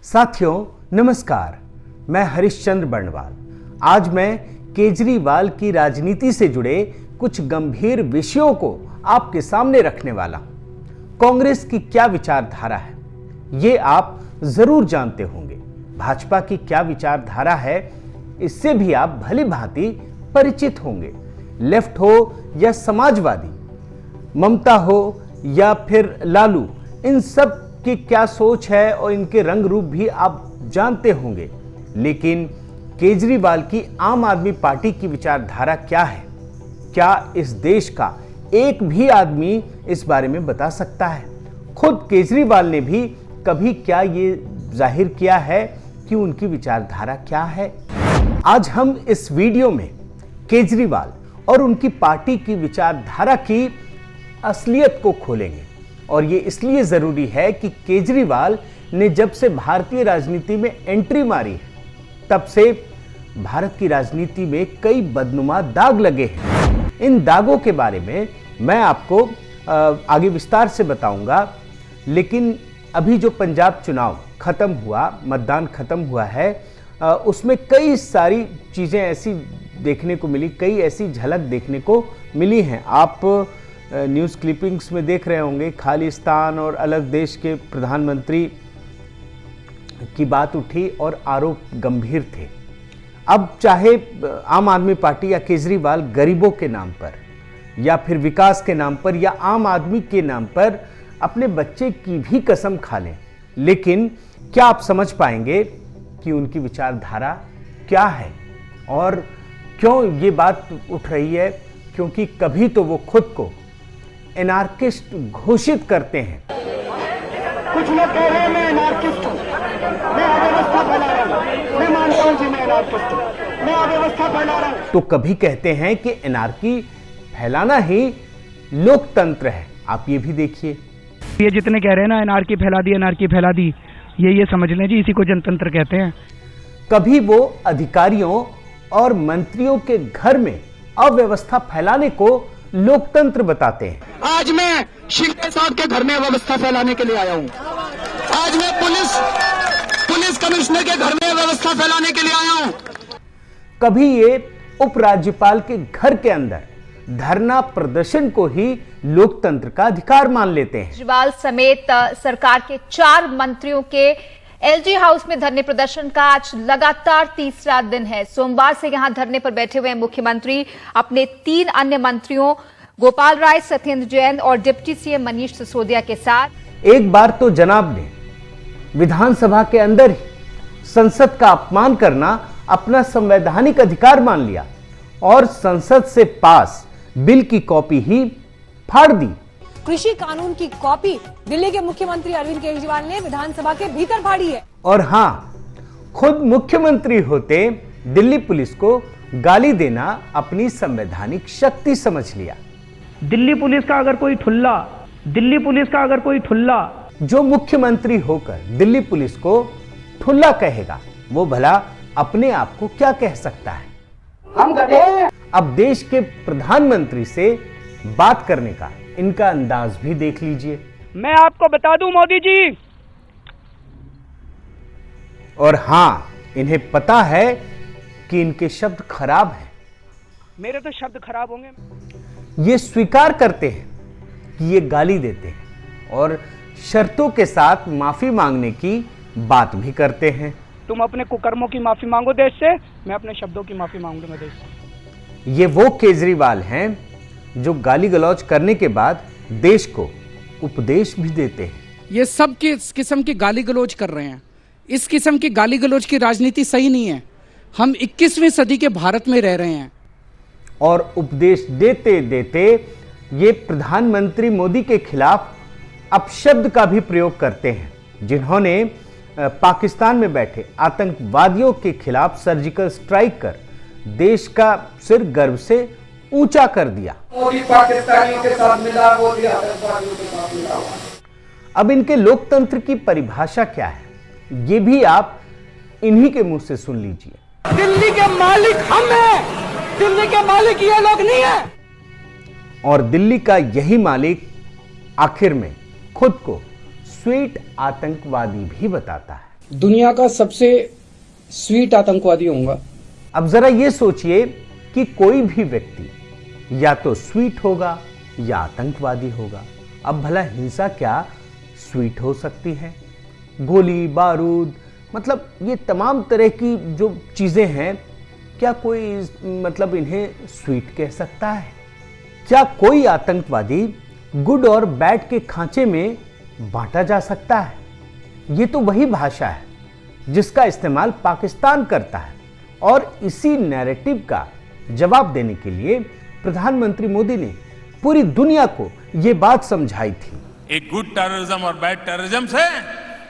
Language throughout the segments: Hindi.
साथियों नमस्कार, मैं हरिश्चंद्र बर्णवाल। आज मैं केजरीवाल की राजनीति से जुड़े कुछ गंभीर विषयों को आपके सामने रखने वाला हूं। कांग्रेस की क्या विचारधारा है ये आप जरूर जानते होंगे। भाजपा की क्या विचारधारा है इससे भी आप भली भांति परिचित होंगे। लेफ्ट हो या समाजवादी, ममता हो या फिर लालू, इन सब की क्या सोच है और इनके रंग रूप भी आप जानते होंगे। लेकिन केजरीवाल की आम आदमी पार्टी की विचारधारा क्या है? क्या इस देश का एक भी आदमी इस बारे में बता सकता है? खुद केजरीवाल ने भी कभी क्या ये जाहिर किया है कि उनकी विचारधारा क्या है? आज हम इस वीडियो में केजरीवाल और उनकी पार्टी की विचारधारा की असलियत को खोलेंगे। और ये इसलिए जरूरी है कि केजरीवाल ने जब से भारतीय राजनीति में एंट्री मारी है तब से भारत की राजनीति में कई बदनुमा दाग लगे हैं। इन दागों के बारे में मैं आपको आगे विस्तार से बताऊंगा। लेकिन अभी जो पंजाब चुनाव खत्म हुआ, मतदान खत्म हुआ है, उसमें कई सारी चीजें ऐसी देखने को मिली, कई ऐसी झलक देखने को मिली हैं। आप न्यूज़ क्लिपिंग्स में देख रहे होंगे, खालिस्तान और अलग देश के प्रधानमंत्री की बात उठी और आरोप गंभीर थे। अब चाहे आम आदमी पार्टी या केजरीवाल गरीबों के नाम पर या फिर विकास के नाम पर या आम आदमी के नाम पर अपने बच्चे की भी कसम खा लें, लेकिन क्या आप समझ पाएंगे कि उनकी विचारधारा क्या है और क्यों ये बात उठ रही है? क्योंकि कभी तो वो खुद को एनार्किस्ट घोषित करते हैं। कुछ लोग कह रहे हैं मैं एनार्किस्ट हूं, मैं अव्यवस्था फैला रहा हूं, मैं मानता हूं कि मैं एनार्किस्ट हूं, मैं अव्यवस्था फैला रहा हूं। तो कभी कहते हैं कि एनार्की फैलाना ही लोकतंत्र है। आप ये भी देखिए, ये जितने कह रहे हैं ना एनार्की फैला दी, ये समझ लें जी, इसी को जनतंत्र कहते हैं। कभी वो अधिकारियों और मंत्रियों के घर में अव्यवस्था फैलाने को लोकतंत्र बताते हैं। आज मैं शिंदे साहब के घर में व्यवस्था फैलाने के लिए आया हूं। आज मैं पुलिस कमिश्नर के घर में व्यवस्था फैलाने के लिए आया हूं। कभी ये उपराज्यपाल के घर के अंदर धरना प्रदर्शन को ही लोकतंत्र का अधिकार मान लेते हैं। केजरीवाल समेत सरकार के 4 मंत्रियों के एलजी हाउस में धरने प्रदर्शन का आज लगातार तीसरा दिन है। सोमवार से यहां धरने पर बैठे हुए मुख्यमंत्री अपने 3 अन्य मंत्रियों गोपाल राय, सत्येंद्र जैन और डिप्टी सीएम मनीष सिसोदिया के साथ। एक बार तो जनाब ने विधानसभा के अंदर ही संसद का अपमान करना अपना संवैधानिक अधिकार मान लिया और संसद से पास बिल की कॉपी ही फाड़ दी। कृषि कानून की कॉपी दिल्ली के मुख्यमंत्री अरविंद केजरीवाल ने विधानसभा के भीतर फाड़ी है। और हां, खुद मुख्यमंत्री होते दिल्ली पुलिस को गाली देना अपनी संवैधानिक शक्ति समझ लिया। दिल्ली पुलिस का अगर कोई ठुल्ला जो मुख्यमंत्री होकर दिल्ली पुलिस को ठुल्ला कहेगा वो भला अपने आप को क्या कह सकता है? हम गधे। अब देश के प्रधानमंत्री से बात करने का इनका अंदाज भी देख लीजिए। मैं आपको बता दूं मोदी जी, और हां, इन्हें पता है कि इनके शब्द खराब हैं। मेरे तो शब्द खराब होंगे। ये स्वीकार करते हैं कि ये गाली देते हैं और शर्तों के साथ माफी मांगने की बात भी करते हैं। तुम अपने कुकर्मों की माफी मांगो देश से, मैं अपने शब्दों की माफी मांगूंगा देश से। ये वो केजरीवाल हैं जो गाली गलौज करने के बाद देश को उपदेश भी देते हैं। ये सब किस किस्म की गाली गलौज कर रहे हैं। इस किस्म की गाली गलौज की राजनीति सही नहीं है। हम 21वीं सदी के भारत में रह रहे हैं। और उपदेश देते देते ये प्रधानमंत्री मोदी के खिलाफ अपशब्द का भी प्रयोग करते हैं, जिन्होंने पाकिस्तान में बैठे आतंकवादियों के खिलाफ सर्जिकल स्ट्राइक कर देश का सिर गर्व से ऊंचा कर दिया। मोदी पाकिस्तानियों के साथ मिला, मोदी आतंकवादियों के साथ मिला। अब इनके लोकतंत्र की परिभाषा क्या है ये भी आप इन्हीं के मुंह से सुन लीजिए। दिल्ली के मालिक हम हैं, दिल्ली के मालिक ये लोग नहीं है। और दिल्ली का यही मालिक आखिर में खुद को स्वीट आतंकवादी भी बताता है। दुनिया का सबसे स्वीट आतंकवादी होऊंगा। अब जरा ये सोचिए कि कोई भी व्यक्ति या तो स्वीट होगा या आतंकवादी होगा। अब भला हिंसा क्या स्वीट हो सकती है? गोली बारूद, मतलब ये तमाम तरह की जो चीजें हैं, क्या कोई मतलब इन्हें स्वीट कह सकता है? क्या कोई आतंकवादी गुड और बैड के खांचे में बांटा जा सकता है? ये तो वही भाषा है जिसका इस्तेमाल पाकिस्तान करता है, और इसी नैरेटिव का जवाब देने के लिए प्रधानमंत्री मोदी ने पूरी दुनिया को यह बात समझाई थी। एक गुड टेररिज्म और बैड टेररिज्म से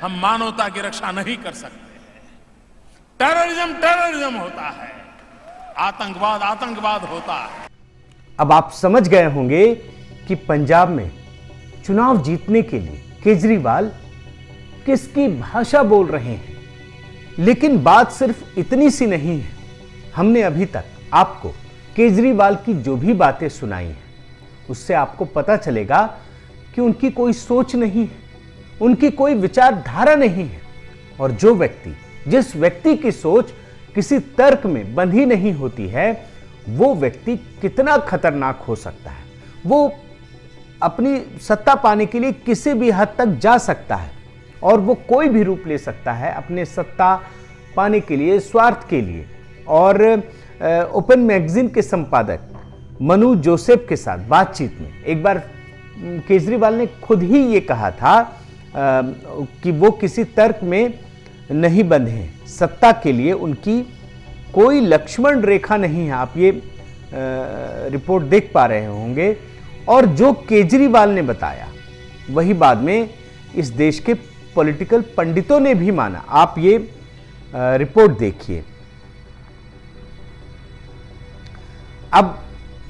हम मानवता की रक्षा नहीं कर सकते। टेररिज्म टेररिज्म होता है, आतंकवाद आतंकवाद होता है। अब आप समझ गए होंगे कि पंजाब में चुनाव जीतने के लिए केजरीवाल किसकी भाषा बोल रहे हैं। लेकिन बात सिर्फ इतनी सी नहीं है। हमने अभी तक आपको केजरीवाल की जो भी बातें सुनाई हैं, उससे आपको पता चलेगा कि उनकी कोई सोच नहीं है, उनकी कोई विचारधारा नहीं है। और जो व्यक्ति, जिस व्यक्ति की सोच किसी तर्क में बंधी नहीं होती है, वो व्यक्ति कितना खतरनाक हो सकता है। वो अपनी सत्ता पाने के लिए किसी भी हद तक जा सकता है, और वो कोई भी रूप ले सकता है अपने सत्ता पाने के लिए, स्वार्थ के लिए। और ओपन मैगजीन के संपादक मनु जोसेफ के साथ बातचीत में एक बार केजरीवाल ने खुद ही ये कहा था कि वो किसी तर्क में नहीं बंधे हैं, सत्ता के लिए उनकी कोई लक्ष्मण रेखा नहीं है। आप ये रिपोर्ट देख पा रहे होंगे। और जो केजरीवाल ने बताया वही बाद में इस देश के पॉलिटिकल पंडितों ने भी माना। आप ये रिपोर्ट देखिए। अब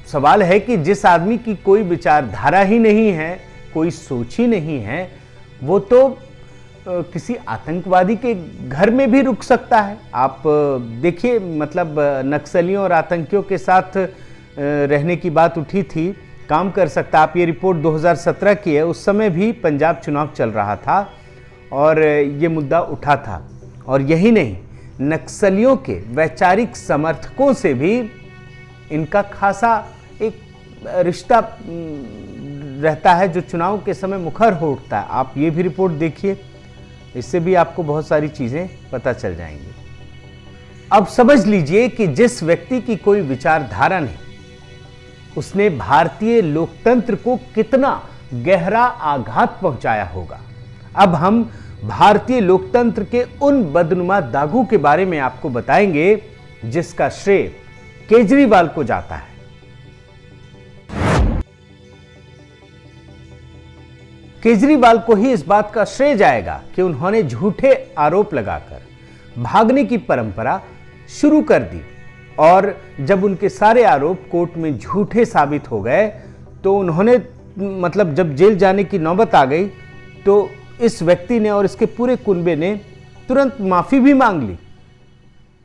सवाल है कि जिस आदमी की कोई विचारधारा ही नहीं है, कोई सोच ही नहीं है, वो तो किसी आतंकवादी के घर में भी रुक सकता है। आप देखिए, मतलब नक्सलियों और आतंकियों के साथ रहने की बात उठी थी, काम कर सकता। आप ये रिपोर्ट 2017 की है, उस समय भी पंजाब चुनाव चल रहा था और ये मुद्दा उठा था। और यही नहीं, नक्सलियों के वैचारिक समर्थकों से भी इनका खासा एक रिश्ता रहता है जो चुनाव के समय मुखर हो उठता है। आप ये भी रिपोर्ट देखिए, इससे भी आपको बहुत सारी चीजें पता चल जाएंगी। अब समझ लीजिए कि जिस व्यक्ति की कोई विचारधारा नहीं, उसने भारतीय लोकतंत्र को कितना गहरा आघात पहुंचाया होगा। अब हम भारतीय लोकतंत्र के उन बदनुमा दागों के बारे में आपको बताएंगे जिसका श्रेय केजरीवाल को जाता है। केजरीवाल को ही इस बात का श्रेय जाएगा कि उन्होंने झूठे आरोप लगाकर भागने की परंपरा शुरू कर दी, और जब उनके सारे आरोप कोर्ट में झूठे साबित हो गए तो उन्होंने, मतलब जब जेल जाने की नौबत आ गई, तो इस व्यक्ति ने और इसके पूरे कुनबे ने तुरंत माफी भी मांग ली।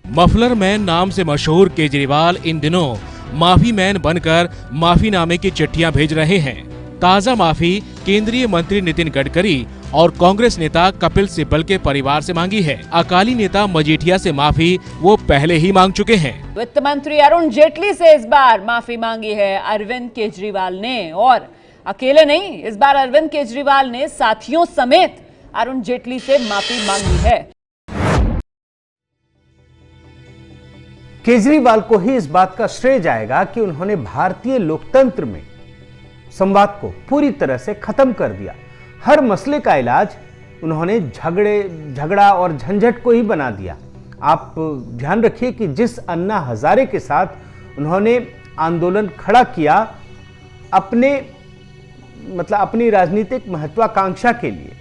मफलर मैन नाम से मशहूर केजरीवाल इन दिनों माफी मैन बनकर माफीनामे की चिट्ठियां भेज रहे हैं। ताजा माफी केंद्रीय मंत्री नितिन गडकरी और कांग्रेस नेता कपिल सिब्बल के परिवार से मांगी है। अकाली नेता मजीठिया से माफी वो पहले ही मांग चुके हैं। वित्त मंत्री अरुण जेटली से इस बार माफी मांगी है अरविंद केजरीवाल ने, और अकेले नहीं, इस बार अरविंद केजरीवाल ने साथियों समेत अरुण जेटली से माफी मांगी है। केजरीवाल को ही इस बात का श्रेय जाएगा कि उन्होंने भारतीय लोकतंत्र में संवाद को पूरी तरह से खत्म कर दिया। हर मसले का इलाज उन्होंने झगड़ा और झंझट को ही बना दिया। आप ध्यान रखिए कि जिस अन्ना हजारे के साथ उन्होंने आंदोलन खड़ा किया अपनी राजनीतिक महत्वाकांक्षा के लिए,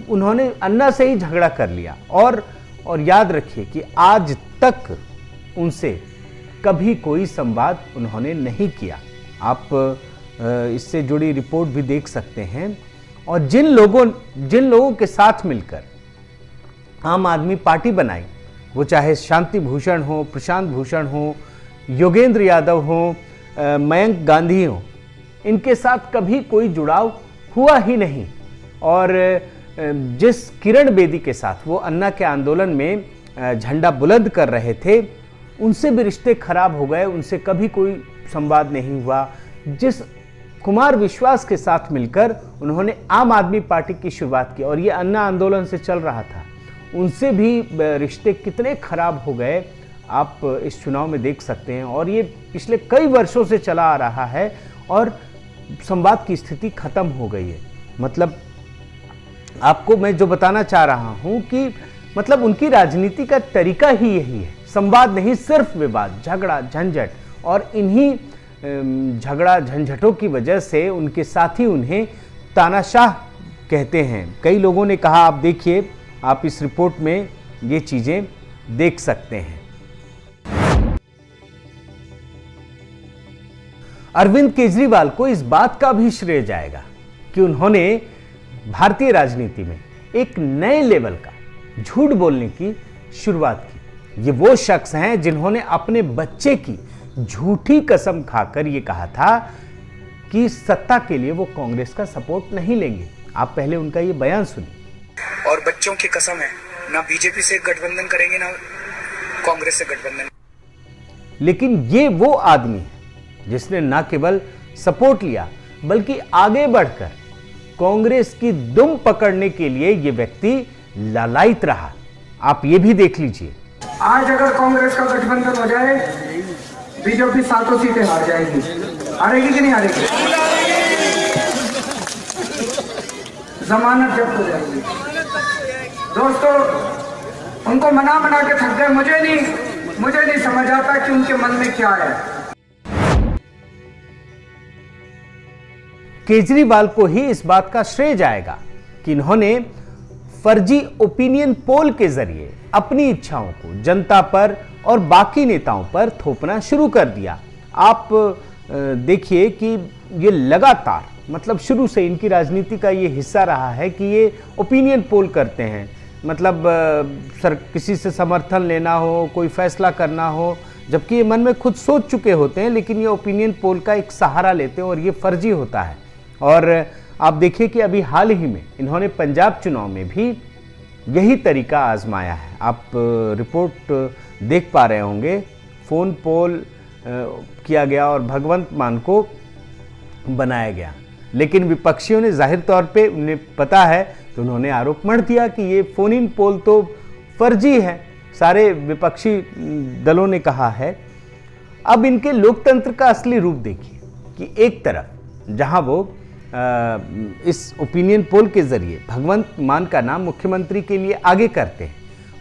उन्होंने अन्ना से ही झगड़ा कर लिया। और याद रखिए कि आज तक उनसे कभी कोई संवाद उन्होंने नहीं किया। आप इससे जुड़ी रिपोर्ट भी देख सकते हैं। और जिन लोगों के साथ मिलकर आम आदमी पार्टी बनाई, वो चाहे शांति भूषण हो, प्रशांत भूषण हो, योगेंद्र यादव हो, मयंक गांधी हो, इनके साथ कभी कोई जुड़ाव हुआ ही नहीं। और जिस किरण बेदी के साथ वो अन्ना के आंदोलन में झंडा बुलंद कर रहे थे, उनसे भी रिश्ते खराब हो गए, उनसे कभी कोई संवाद नहीं हुआ। जिस कुमार विश्वास के साथ मिलकर उन्होंने आम आदमी पार्टी की शुरुआत की और ये अन्ना आंदोलन से चल रहा था, उनसे भी रिश्ते कितने खराब हो गए आप इस चुनाव में देख सकते हैं। और ये पिछले कई वर्षों से चला आ रहा है और संवाद की स्थिति खत्म हो गई है। मतलब आपको मैं जो बताना चाह रहा हूं कि मतलब उनकी राजनीति का तरीका ही यही है, संवाद नहीं, सिर्फ विवाद, झगड़ा झंझट। और इन्हीं झगड़ा झंझटों की वजह से उनके साथी उन्हें तानाशाह कहते हैं। कई लोगों ने कहा, आप देखिए, आप इस रिपोर्ट में ये चीजें देख सकते हैं। अरविंद केजरीवाल को इस बात का भी श्रेय जाएगा कि उन्होंने भारतीय राजनीति में एक नए लेवल का झूठ बोलने की शुरुआत की। ये वो शख्स हैं जिन्होंने अपने बच्चे की झूठी कसम खाकर ये कहा था कि सत्ता के लिए वो कांग्रेस का सपोर्ट नहीं लेंगे। आप पहले उनका ये बयान सुनिए। और बच्चों की कसम है, ना बीजेपी से गठबंधन करेंगे ना कांग्रेस से गठबंधन। लेकिन ये वो आदमी है जिसने ना केवल सपोर्ट लिया बल्कि आगे बढ़कर कांग्रेस की दुम पकड़ने के लिए ये व्यक्ति लालायित रहा। आप ये भी देख लीजिए। आज अगर कांग्रेस का गठबंधन हो जाए, बीजेपी 7 सीटें हार जाएगी। हारेगी कि नहीं हारेगी? जमानत जब्त हो जाएगी। दोस्तों, उनको मना के थक गए। मुझे नहीं समझ आता कि उनके मन में क्या है। केजरीवाल को ही इस बात का श्रेय जाएगा कि इन्होंने फर्जी ओपिनियन पोल के जरिए अपनी इच्छाओं को जनता पर और बाकी नेताओं पर थोपना शुरू कर दिया। आप देखिए कि ये लगातार, मतलब शुरू से इनकी राजनीति का ये हिस्सा रहा है कि ये ओपिनियन पोल करते हैं। मतलब किसी से समर्थन लेना हो, कोई फैसला करना हो, जबकि ये मन में खुद सोच चुके होते हैं, लेकिन ये ओपिनियन पोल का एक सहारा लेते हैं और ये फर्जी होता है। और आप देखिए कि अभी हाल ही में इन्होंने पंजाब चुनाव में भी यही तरीका आजमाया है। आप रिपोर्ट देख पा रहे होंगे। फोन पोल किया गया और भगवंत मान को बनाया गया, लेकिन विपक्षियों ने जाहिर तौर पे, उन्हें पता है तो उन्होंने आरोप मढ़ दिया कि ये फोन इन पोल तो फर्जी है। सारे विपक्षी दलों ने कहा है। अब इनके लोकतंत्र का असली रूप देखिए कि एक तरफ जहां वो इस ओपिनियन पोल के जरिए भगवंत मान का नाम मुख्यमंत्री के लिए आगे करते हैं,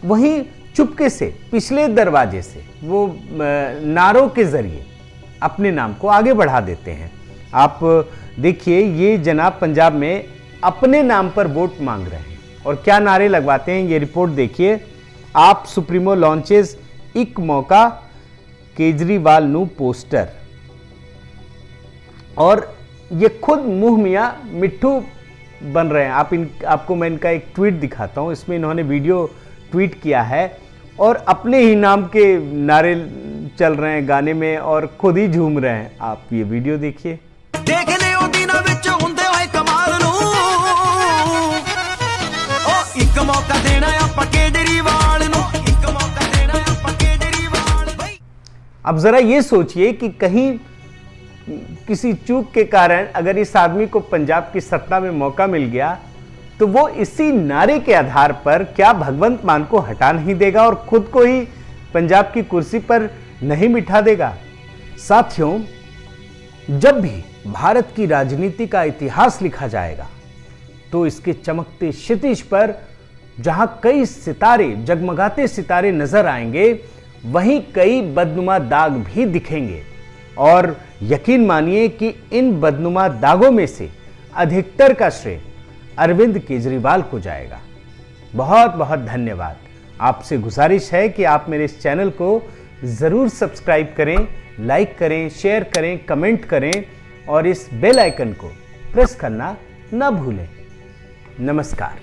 वहीं चुपके से पिछले दरवाजे से वो नारों के जरिए अपने नाम को आगे बढ़ा देते हैं। आप देखिए, ये जनाब पंजाब में अपने नाम पर वोट मांग रहे हैं और क्या नारे लगवाते हैं, ये रिपोर्ट देखिए। आप सुप्रीमो लॉन्चेस एक मौका केजरीवाल नु पोस्टर। और ये खुद मुंह मियां मिट्ठू बन रहे हैं। आपको मैं इनका एक ट्वीट दिखाता हूं। इसमें इन्होंने वीडियो ट्वीट किया है और अपने ही नाम के नारे चल रहे हैं गाने में और खुद ही झूम रहे हैं। आप ये वीडियो देखिए। देख लियो दिनां विच हुंदे होए कमाल नूं, ओ एक मौका देना आपां केजरीवाल नूं, एक मौका देना आपां केजरीवाल भाई। अब जरा ये सोचिए कि कहीं किसी चूक के कारण अगर इस आदमी को पंजाब की सत्ता में मौका मिल गया तो वो इसी नारे के आधार पर क्या भगवंत मान को हटा नहीं देगा और खुद को ही पंजाब की कुर्सी पर नहीं बिठा देगा? साथियों, जब भी भारत की राजनीति का इतिहास लिखा जाएगा तो इसके चमकते क्षितिज पर जहां कई सितारे, जगमगाते सितारे नजर आएंगे, वहीं कई बदनुमा दाग भी दिखेंगे। और यकीन मानिए कि इन बदनुमा दागों में से अधिकतर का श्रेय अरविंद केजरीवाल को जाएगा। बहुत बहुत धन्यवाद। आपसे गुजारिश है कि आप मेरे इस चैनल को जरूर सब्सक्राइब करें, लाइक करें, शेयर करें, कमेंट करें और इस बेल आइकन को प्रेस करना ना भूलें। नमस्कार।